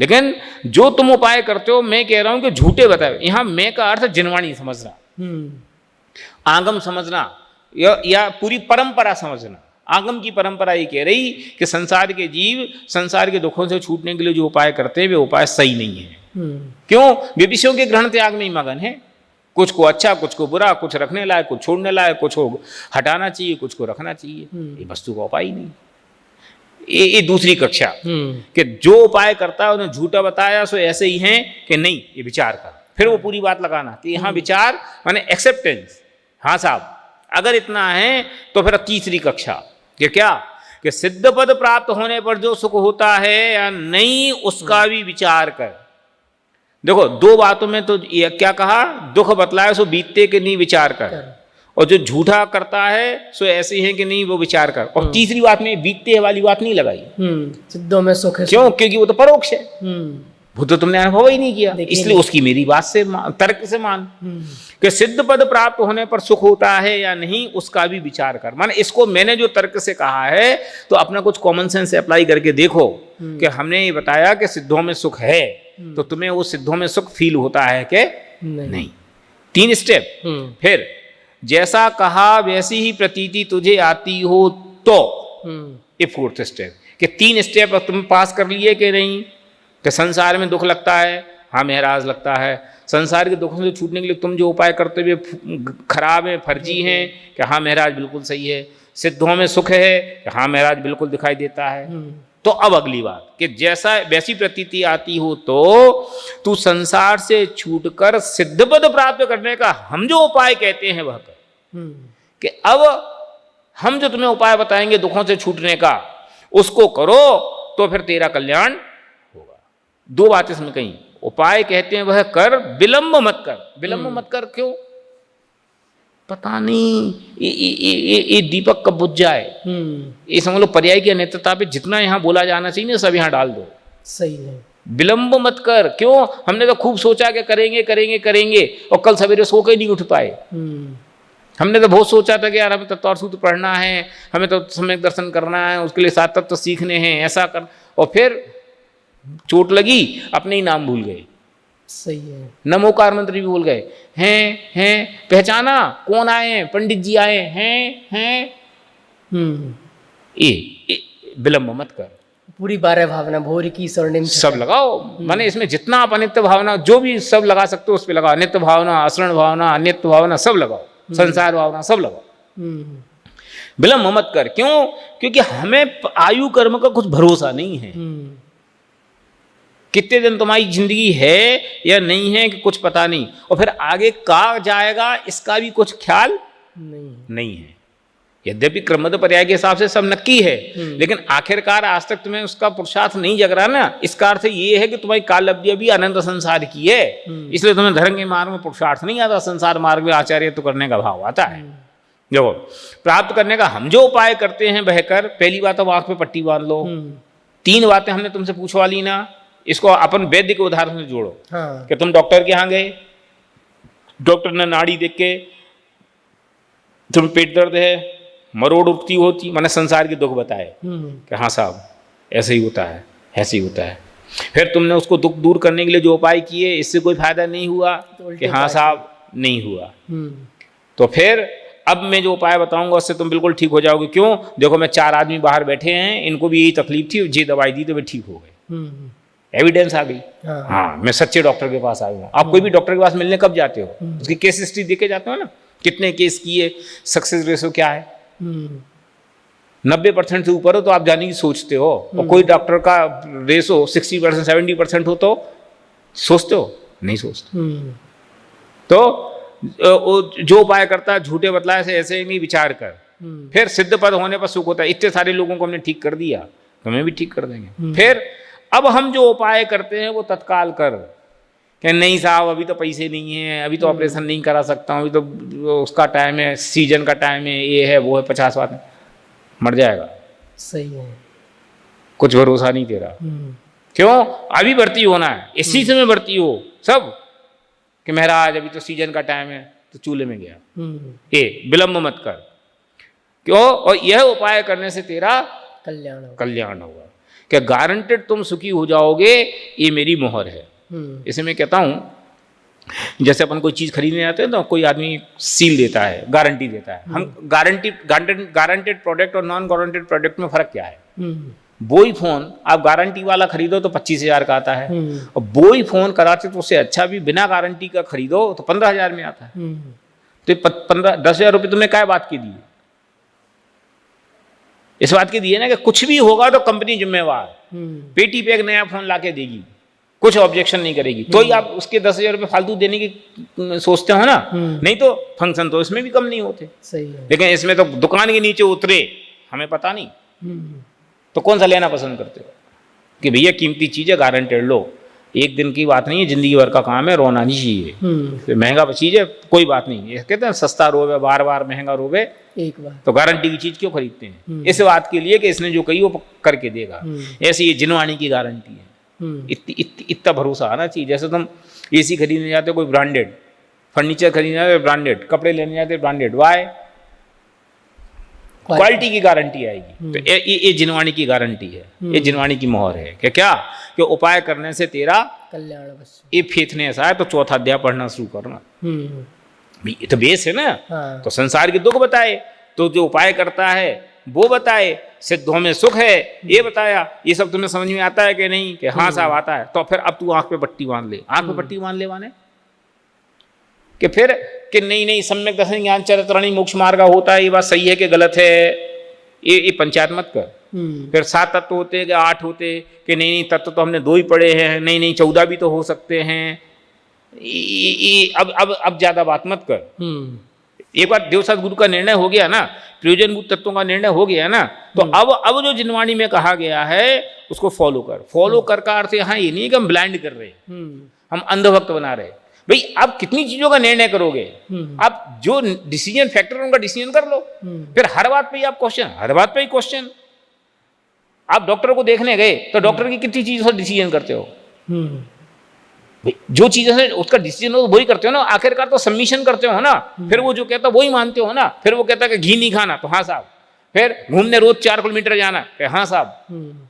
लेकिन जो तुम उपाय करते हो मैं कह रहा हूं कि झूठे बताए। यहां मैं का अर्थ जिनवाणी समझना, आगम समझना, या पूरी परंपरा समझना। आगम की परंपरा ये कह रही कि संसार के जीव संसार के दुखों से छूटने के लिए जो उपाय करते हैं वे उपाय सही नहीं है। क्यों? वे विषयों के ग्रहण त्याग में ही मगन है, कुछ को अच्छा कुछ को बुरा, कुछ रखने लायक कुछ छोड़ने लायक, कुछ को हटाना चाहिए कुछ को रखना चाहिए, ये वस्तु का उपाय ही नहीं। ये दूसरी कक्षा कि जो उपाय करता है उन्हें झूठा बताया सो ऐसे ही हैं कि नहीं ये विचार कर। फिर वो पूरी बात लगाना कि यहाँ विचार माने एक्सेप्टेंस। हाँ साहब, अगर इतना है तो फिर तीसरी कक्षा कि क्या, कि सिद्ध पद प्राप्त होने पर जो सुख होता है या नहीं उसका भी विचार कर। देखो दो बातों में तो ये क्या कहा, दुख बतलाए सो बीतते कि नहीं विचार कर, और जो झूठा करता है सो ऐसे हैं कि नहीं वो विचार कर। और तीसरी बात में बीतते वाली बात नहीं लगाई, सिद्धों में सुख है। क्यों? क्योंकि वो तो परोक्ष है, वो तो तुमने अनुभव ही नहीं किया, इसलिए उसकी मेरी बात से तर्क से मान कि सिद्ध पद प्राप्त होने पर सुख होता है या नहीं उसका भी विचार कर। माने इसको मैंने जो तर्क से कहा है तो अपना कुछ कॉमन सेंस अप्लाई करके देखो कि हमने ये बताया कि सिद्धों में सुख है, तो तुम्हें वो सिद्धों में सुख फील होता है कि नहीं। 3 स्टेप। फिर जैसा कहा वैसी ही प्रतीति तुझे आती हो तो, ये 4th स्टेप कि 3 स्टेप तुम पास कर लिए कि नहीं। कि संसार में दुख लगता है, हाँ महाराज लगता है। संसार के दुखों से छूटने के लिए तुम जो उपाय करते हुए खराब है, फर्जी हैं, कि हाँ महाराज बिल्कुल सही है। सिद्धों में सुख है, कि हाँ महाराज बिल्कुल दिखाई देता है। तो अब अगली बात कि जैसा वैसी प्रतीति आती हो तो तू संसार से छूटकर सिद्ध पद प्राप्त करने का हम जो उपाय कहते हैं वह कर। कि अब हम जो तुम्हें उपाय बताएंगे दुखों से छूटने का उसको करो तो फिर तेरा कल्याण होगा। 2 बातें इसमें कहीं, उपाय कहते हैं वह कर, विलंब मत कर। विलंब मत कर क्यों? पता नहीं ये दीपक कब बुझ जाए। ये समझ लो पर्याय की अनित्यता पे जितना यहाँ बोला जाना चाहिए ना सब यहाँ डाल दो। सही है, विलंब मत कर। क्यों? हमने तो खूब सोचा कि करेंगे करेंगे करेंगे और कल सवेरे सो के नहीं उठ पाए। हमने तो बहुत सोचा था कि यार हमें तत्व सूत्र पढ़ना है, हमें तो सम्यक दर्शन करना है, उसके लिए 7 तत्व सीखने हैं, ऐसा कर, और फिर चोट लगी अपने ही नाम भूल गए। सही है, नमोकार मंत्र भी भूल गए। हैं पहचाना कौन आए, पंडित जी आए हैं। ये विलंब मत कर। पूरी 12 भावना भोर की स्वर्णिम सब लगाओ। माने इसमें जितना आप अनित्य भावना जो भी सब लगा सकते हो उस पर लगाओ। अनित्य भावना, आश्रण भावना, अनित्य भावना सब लगाओ, संसार भावना सब लगाओ। विलंब मत कर। क्यों? क्योंकि हमें आयु कर्म का कुछ भरोसा नहीं है। कितने दिन तुम्हारी जिंदगी है या नहीं है कि कुछ पता नहीं, और फिर आगे कहाँ जाएगा इसका भी कुछ ख्याल नहीं है। यद्यपि क्रमबद्ध पर्याय के हिसाब से सब नक्की है, लेकिन आखिरकार आज तक तुम्हें उसका पुरुषार्थ नहीं जग रहा ना। इसका अर्थ ये है कि तुम्हारी काल अवधि अभी अनंत संसार की है, इसलिए तुम्हें धर्म के मार्ग में पुरुषार्थ नहीं आता, संसार मार्ग में आचार्य तो करने का भाव आता है। देखो, प्राप्त करने का हम जो उपाय करते हैं वह कर। पहली बात तो आंख पे पट्टी बांध लो। 3 बातें हमने तुमसे पूछवा ली ना, इसको अपन वैद्य के उदाहरण से जोड़ो। कि तुम डॉक्टर के यहाँ गए, डॉक्टर ने नाड़ी देख के तुम्हें पेट दर्द है, मरोड़ उठती होती, मैंने संसार के दुख बताए कि हाँ साहब ऐसे ही होता है, ऐसे ही होता है। फिर तुमने उसको दुख दूर करने के लिए जो उपाय किए, इससे कोई फायदा नहीं हुआ कि हाँ साहब नहीं हुआ। तो फिर अब मैं जो उपाय बताऊंगा उससे तुम बिल्कुल ठीक हो जाओगे। क्यों? देखो, मैं 4 आदमी बाहर बैठे हैं, इनको भी यही तकलीफ थी, ये दवाई दी तो वे ठीक हो गए। एविडेंस आ गई। हाँ, मैं सच्चे डॉक्टर के पास आया हूँ। आप कोई भी डॉक्टर के पास मिलने कब जाते हो? उसकी केस हिस्ट्री देखे जाते हो ना, कितने केस किए, सक्सेस रेशो क्या है। 90% से ऊपर हो तो आप जाने की सोचते हो, और कोई डॉक्टर का रेशो 60% 70% हो तो सोचते हो? नहीं सोचते। तो जो उपाय करता है झूठे बतलाए से ऐसे ही नहीं, विचार कर। फिर सिद्ध पद होने पर सुख होता है। इतने सारे लोगों को हमने ठीक कर दिया, तुम्हें भी ठीक कर देंगे। फिर अब हम जो उपाय करते हैं वो तत्काल कर। कि नहीं साहब अभी तो पैसे नहीं है, अभी तो ऑपरेशन नहीं करा सकता हूँ, अभी तो उसका टाइम है, सीजन का टाइम है, ये है वो है, 50 बात मर जाएगा। सही है, कुछ भरोसा नहीं तेरा। क्यों? अभी भर्ती होना है, इसी समय भर्ती हो सब। कि महाराज अभी तो सीजन का टाइम है, तो चूल्हे में गया। ये विलंब मत कर। क्यों? और यह उपाय करने से तेरा कल्याण होगा। क्या गारंटेड तुम सुखी हो जाओगे, ये मेरी मोहर है। इसे मैं कहता हूं, जैसे अपन कोई चीज खरीदने जाते हैं तो कोई आदमी सील देता है, गारंटी देता है। हम गारंटेड प्रोडक्ट और नॉन गारंटेड प्रोडक्ट में फर्क क्या है? वही फोन आप गारंटी वाला खरीदो तो 25,000 का आता है, और वही फोन कराते तो उससे अच्छा भी बिना गारंटी का खरीदो तो 15,000 में आता है। तो 10,000 रुपये तुमने क्या बात की दिए? इस बात की दिए ना कि कुछ भी होगा तो कंपनी जिम्मेवार। पेटी पे एक नया फोन लाके देगी, कुछ ऑब्जेक्शन नहीं करेगी, तो ही आप उसके 10,000 रुपये फालतू देने की सोचते हो ना। नहीं तो फंक्शन तो इसमें भी कम नहीं होते। सही है। लेकिन इसमें तो दुकान के नीचे उतरे, हमें पता नहीं, तो कौन सा लेना पसंद करते हो? कि भैया कीमती चीज है, गारंटेड लो, एक दिन की बात नहीं है, जिंदगी भर का काम है, रोना नहीं चाहिए। महंगा चीज है कोई बात नहीं, ये कहते हैं सस्ता रोवे बार बार, महंगा रोवे एक बार। तो गारंटी की चीज क्यों खरीदते हैं? इस बात के लिए कि इसने जो कही वो करके देगा। ऐसी ये जिनवाणी की गारंटी है। इतना भरोसा आना चाहिए। जैसे तुम एसी खरीदने जाते हो कोई ब्रांडेड, फर्नीचर खरीदने जाते हो ब्रांडेड, कपड़े लेने जाते हो ब्रांडेड, वाई क्वालिटी की गारंटी आएगी। तो ये जिनवाणी की गारंटी है, ये जिनवाणी की मोहर है। कि क्या कि उपाय करने से तेरा कल्याण बस। ये फेथने ऐसा है तो 4था अध्याय पढ़ना शुरू करना। ये तो बेस है ना। हाँ। तो संसार के दुख बताए, तो जो उपाय करता है वो बताए, सिद्धों में सुख है ये बताया। ये सब तुम्हें समझ में आता है कि नहीं? कि हाँ साहब आता है। तो फिर अब तू आंख पे पट्टी बांध ले। आंख पे पट्टी बांध ले माने कि फिर कि नहीं सम्यक दर्शन ज्ञान चरित्राणी मोक्ष मार्ग होता है, ये बात सही है कि गलत है, ये पंचायत मत कर। फिर 7 तत्व होते कि 8 होते कि नहीं तत्व तो हमने 2 ही पढ़े हैं, नहीं 14 भी तो हो सकते हैं। अब ज्यादा बात मत कर। एक बार देव सदगुरु का निर्णय हो गया ना, प्रयोजनभूत तत्वों का निर्णय हो गया ना, तो अब जो जिनवाणी में कहा गया है उसको फॉलो कर। फॉलो कर का अर्थ यहाँ ये नहीं कि हम ब्लाइंड कर रहे, हम अंधभक्त बना रहे। भाई आप कितनी चीजों का निर्णय करोगे? आप जो डिसीजन फैक्टर उनका डिसीजन कर लो। फिर हर बात पे ही आप क्वेश्चन, हर बात पे ही क्वेश्चन। आप डॉक्टर को देखने गए तो डॉक्टर की कितनी चीजों से डिसीजन करते हो? जो चीजें हैं उसका डिसीजन हो वही करते हो ना, आखिरकार तो सबमिशन करते हो ना। फिर वो जो कहता है वही मानते हो ना। फिर वो कहता है कि घी नहीं खाना, तो हाँ साहब। फिर घूमने रोज 4 किलोमीटर जाना, हाँ साहब।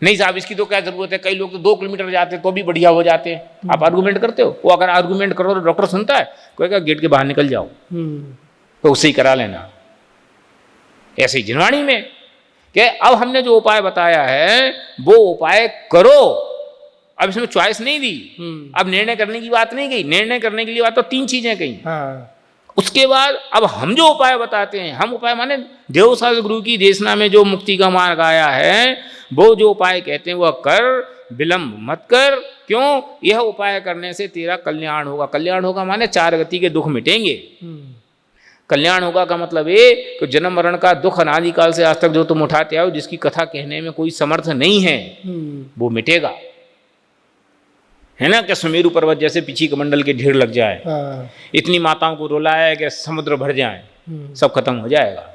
नहीं साहब इसकी तो क्या जरूरत है, कई लोग तो 2 किलोमीटर जाते हैं तो भी बढ़िया हो जाते हैं। आप आर्गूमेंट करते हो? वो अगर आर्गूमेंट करो तो डॉक्टर सुनता है, कहेगा गेट के बाहर निकल जाओ, तो उससे ही करा लेना। ऐसे ही जिनवाणी में कि अब हमने जो उपाय बताया है वो उपाय करो। अब इसमें चॉइस नहीं दी, अब निर्णय करने की बात नहीं कही। निर्णय करने के लिए बात तो 3 चीजें कही। हाँ। उसके बाद अब हम जो उपाय बताते हैं, हम उपाय माने देव साधु गुरु की देशना में जो मुक्ति का मार्ग आया है, वो जो उपाय कहते हैं वह कर, विलंब मत कर। क्यों? यह उपाय करने से तेरा कल्याण होगा। कल्याण होगा माने 4 गति के दुख मिटेंगे। कल्याण होगा का मतलब ये कि जन्म मरण का दुख अनादिकाल से आज तक जो तुम उठाते आओ, जिसकी कथा कहने में कोई समर्थ नहीं है, वो मिटेगा। है ना, कि सुमेरु पर्वत जैसे पीछी कमंडल के ढेर लग जाए, इतनी माताओं को रुलाया है कि समुद्र भर जाए, सब खत्म हो जाएगा।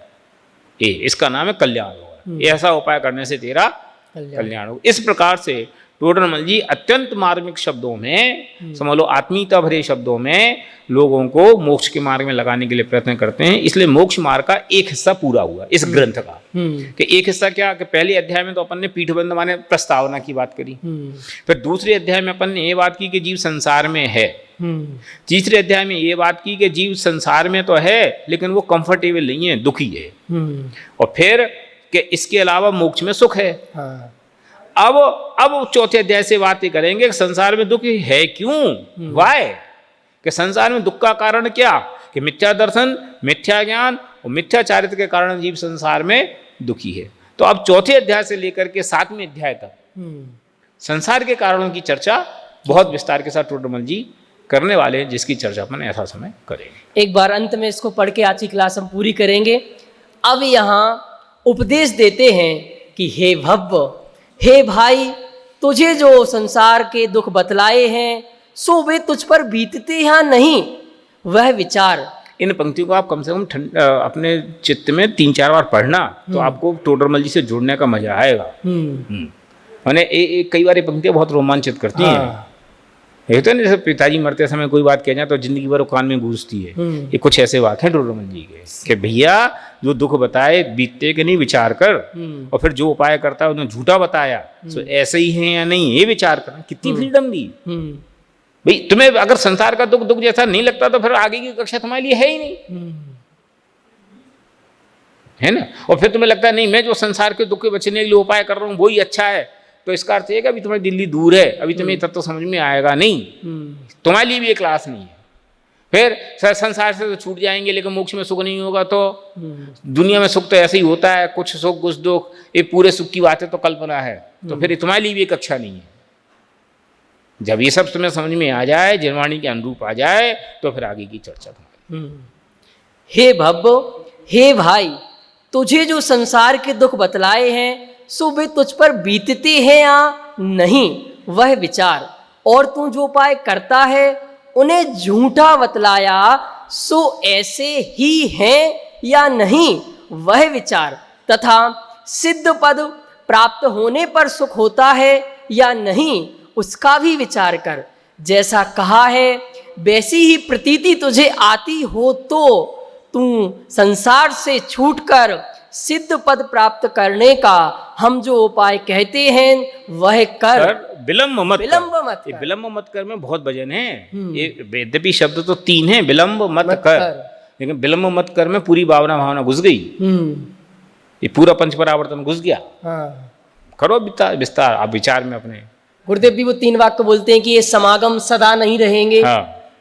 ये इसका नाम है कल्याण होगा। ऐसा उपाय करने से तेरा कल्याण होगा। इस प्रकार से टोडरमल जी अत्यंत मार्मिक शब्दों में, समझ लो आत्मीयता भरे शब्दों में लोगों को मोक्ष के मार्ग में लगाने के लिए प्रयत्न करते हैं। इसलिए मोक्ष मार्ग का एक हिस्सा पूरा हुआ इस ग्रंथ का। कि एक हिस्सा क्या, कि पहले अध्याय में तो अपन ने पीठबंध माने प्रस्तावना की बात करी, फिर दूसरे अध्याय में अपन ने ये बात की कि जीव संसार में है, तीसरे अध्याय में ये बात की कि जीव संसार में तो है लेकिन वो कंफर्टेबल नहीं है, दुखी है, और फिर कि इसके अलावा मोक्ष में सुख है। अब चौथे अध्याय से बातें करेंगे कि संसार में दुख है क्यों, वाय, कि संसार में दुख का कारण क्या, कि मिथ्या दर्शन, मिथ्या ज्ञान और मिथ्या चारित्र के कारण जीव संसार में दुखी है। तो अब चौथे अध्याय से लेकर के 7वें अध्याय तक संसार के कारणों की चर्चा बहुत विस्तार के साथ टोडरमल जी करने वाले हैं, जिसकी चर्चा अपन ऐसा समय करेंगे। एक बार अंत में इसको पढ़ के आज की क्लास हम पूरी करेंगे। अब यहाँ उपदेश देते हैं कि हे भव्य, हे भाई, तुझे जो संसार के दुख बतलाए हैं सो वे तुझ पर बीतते या नहीं, वह विचार। इन पंक्तियों को आप कम से कम अपने चित्त में 3-4 बार पढ़ना, तो आपको टोडरमल जी से जुड़ने का मजा आएगा। मैंने कई बार ये पंक्तियां बहुत रोमांचित करती हैं। एक तो जैसे पिताजी मरते समय कोई बात कह जाए तो जिंदगी भर कान में गूंजती है। ये कुछ ऐसे बात है टोडरमल जी के कि भैया जो दुख बताए बीतते के नहीं विचार कर, और फिर जो उपाय करता है उन्हें झूठा बताया, तो ऐसे ही है या नहीं ये विचार करना। कितनी फ्रीडम दी भाई। तुम्हें अगर संसार का दुख जैसा नहीं लगता तो फिर आगे की कक्षा तुम्हारे लिए है ही नहीं, है ना। और फिर तुम्हें लगता है नहीं मैं जो संसार के दुख के बचने के लिए उपाय कर रहा हूँ वही अच्छा है, तो इसका अर्थ है कि अभी तुम्हारी दिल्ली दूर है, अभी तुम्हें तत्व समझ में आएगा नहीं, तुम्हारे लिए भी ये क्लास नहीं है। फिर संसार से तो छूट जाएंगे लेकिन मोक्ष में सुख नहीं होगा, तो दुनिया में सुख तो ऐसे ही होता है, कुछ सुख कुछ दुख, ये पूरे सुख की बातें तो कल्पना है, तो फिर तुम्हारे लिए भी एक कक्षा नहीं है। जब ये सब तुम्हें समझ में आ जाए, जनवाणी के अनुरूप आ जाए, तो फिर आगे की चर्चा तुम्हारी। हे भव्य, हे भाई, तुझे जो संसार के दुख बतलाए हैं सो वे तुझ पर बीतते हैं या नहीं, वह विचार। और तू जो उपाय करता है उन्हें झूठा बतलाया सो ऐसे ही हैं या नहीं, वह विचार। तथा सिद्ध पद प्राप्त होने पर सुख होता है या नहीं, उसका भी विचार कर। जैसा कहा है वैसी ही प्रतीति तुझे आती हो तो तू संसार से छूटकर सिद्ध पद प्राप्त करने का हम जो उपाय कहते हैं वह कर। विलंब मत कर। ये विलंब मत कर में बहुत वजन है। ये यद्यपि शब्द तो 3 है, विलंब मत कर, लेकिन विलंब मत कर में पूरी भावना घुस गई, ये पूरा पंचपरावर्तन घुस गया। करो विस्तार आप विचार में अपने। गुरुदेव भी वो 3 वाक्य बोलते हैं कि ये समागम सदा नहीं रहेंगे।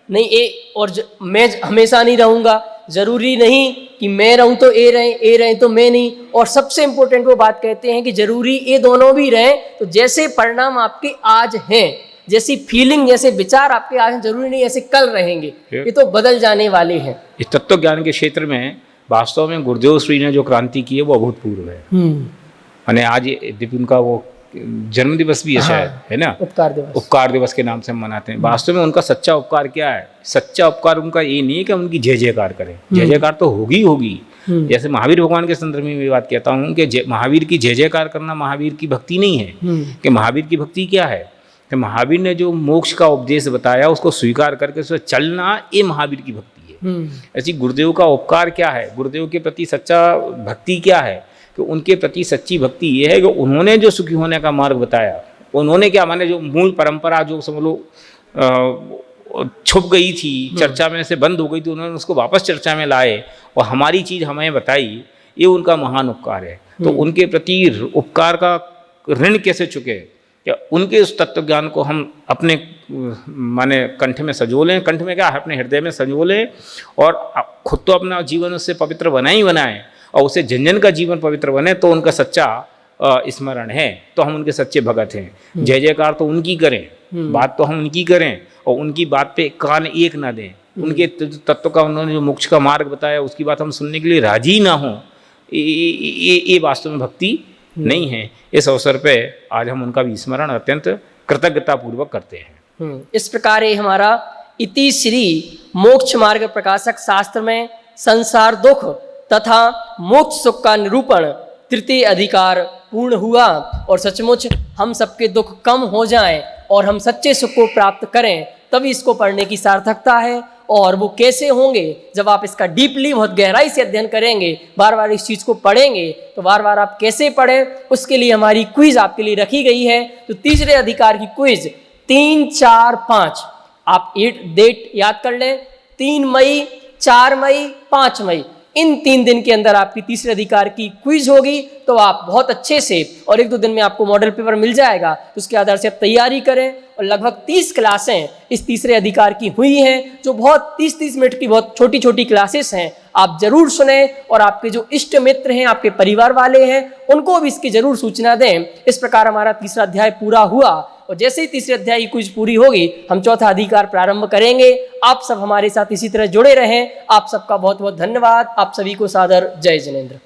नहीं ये और मैं हमेशा नहीं रहूंगा, जरूरी नहीं कि मैं रहूं तो ए रहे तो मैं नहीं। और सबसे इंपॉर्टेंट वो बात कहते हैं कि जरूरी ये दोनों भी रहें। तो जैसे परिणाम आपके आज हैं, जैसी फीलिंग, जैसे विचार आपके आज हैं, जरूरी नहीं ऐसे कल रहेंगे, ये तो बदल जाने वाले हैं। इस तत्व ज्ञान के क्षेत्र में वास्तव में गुरुदेव श्री ने जो क्रांति की है वो अभूतपूर्व है। मैंने आज यद्यपि उनका वो जन्म दिवस भी है शायद, है ना, उपकार दिवस के नाम से हम मनाते हैं। वास्तव में उनका सच्चा उपकार क्या है? सच्चा उपकार उनका ये नहीं है कि उनकी जय जयकार करें, जय जयकार तो होगी। जैसे महावीर भगवान के संदर्भ में बात कहता हूँ कि महावीर की जय जयकार करना महावीर की भक्ति नहीं है। कि महावीर की भक्ति क्या है? कि महावीर ने जो मोक्ष का उपदेश बताया उसको स्वीकार करके उससे चलना, ये महावीर की भक्ति है। ऐसी गुरुदेव का उपकार क्या है? गुरुदेव के प्रति सच्चा भक्ति क्या है? कि उनके प्रति सच्ची भक्ति ये है कि उन्होंने जो सुखी होने का मार्ग बताया, उन्होंने क्या माने जो मूल परंपरा जो समझ लो छुप गई थी, चर्चा में से बंद हो गई थी, उन्होंने उसको वापस चर्चा में लाए और हमारी चीज़ हमें बताई, ये उनका महान उपकार है। तो उनके प्रति उपकार का ऋण कैसे चुके? क्या उनके उस तत्व ज्ञान को हम अपने माने कंठ में संजो लें, कंठ में क्या है, अपने हृदय में संजो लें, और खुद तो अपना जीवन उससे पवित्र बनाएं और उससे जन जन का जीवन पवित्र बने, तो उनका सच्चा स्मरण है, तो हम उनके सच्चे भगत हैं। जय जयकार तो उनकी करें, बात तो हम उनकी करें और उनकी बात पे कान एक ना दें, उनके तत्व का, उन्होंने जो मोक्ष का मार्ग बताया उसकी बात हम सुनने के लिए राजी ना हों, ये वास्तव में भक्ति नहीं है। इस अवसर पे आज हम उनका भी स्मरण अत्यंत कृतज्ञतापूर्वक करते हैं। इस प्रकार ये हमारा इति श्री मोक्ष मार्ग प्रकाशक शास्त्र में संसार दुख तथा मोक्ष सुख का निरूपण तृतीय अधिकार पूर्ण हुआ और सचमुच हम सबके दुख कम हो जाएं और हम सच्चे सुख को प्राप्त करें, तभी इसको पढ़ने की सार्थकता है। और वो कैसे होंगे, जब आप इसका डीपली बहुत गहराई से अध्ययन करेंगे, बार बार इस चीज़ को पढ़ेंगे, तो बार बार आप कैसे पढ़ें उसके लिए हमारी क्विज आपके लिए रखी गई है। तो तीसरे अधिकार की क्विज 3, 4, 5 आप डेट याद कर लें, 3 मई, 4 मई, 5 मई, इन 3 दिन के अंदर आपकी तीसरे अधिकार की क्विज होगी। तो आप बहुत अच्छे से, और 1-2 दिन में आपको मॉडल पेपर मिल जाएगा, तो उसके आधार से आप तैयारी करें। और लगभग 30 क्लासें इस तीसरे अधिकार की हुई हैं, जो बहुत 30-30 मिनट की बहुत छोटी छोटी क्लासेस हैं। आप जरूर सुने और आपके जो इष्ट मित्र हैं, आपके परिवार वाले हैं, उनको भी इसकी जरूर सूचना दें। इस प्रकार हमारा तीसरा अध्याय पूरा हुआ और जैसे ही तीसरे अध्याय की क्विज पूरी होगी, हम चौथा अधिकार प्रारंभ करेंगे। आप सब हमारे साथ इसी तरह जुड़े रहें। आप सबका बहुत बहुत धन्यवाद। आप सभी को सादर जय जिनेंद्र।